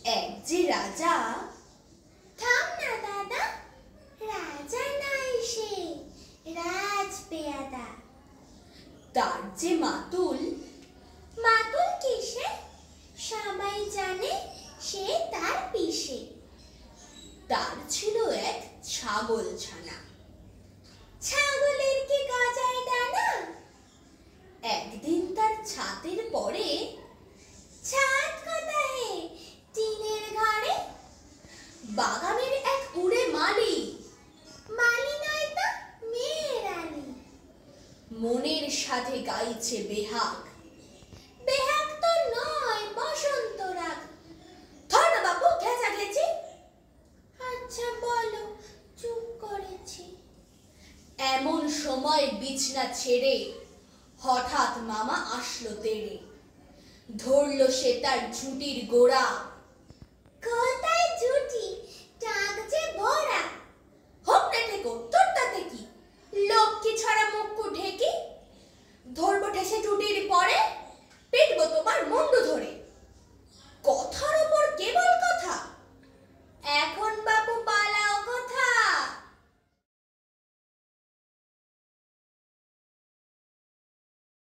এক যে রাজা। থাম না দাদা, রাজা নাই সে, রাজপেয়াদা। তার যে মাতুল। মাতুল কিসে? সবাই জানে সে তার পিসে। তার ছিল এক ছাগল ছানা। ছাগলের কি গজায় ডানা? একদিন তার ছাতের পরে। ছাদ কোথায়? টিনের ঘরে। বাগানের এক উড়ে মালি। মালি নয় তো, মেয়ে রানী। মনের সাথে গাইছে বেহাগ। বেহাগ তো নয়, বসন্ত রাগ। ধর না বাপু, ঘেঁচা ঘেঁচি। আচ্ছা বলো, চুপ করেছি। এমন সময় বিছনা ছেড়ে হঠাৎ মামা আসলো তেড়ে। ধরল সে তার ঝুঁটির গোড়া। কোথায় জুটি, টাক যে ভরা। হোক না ঠেকো, তোর তাতে কি? লক্ষ্মী ছড়া মুখ ঢেকি। ধরবো ঠেসে ঝুঁটির পরে।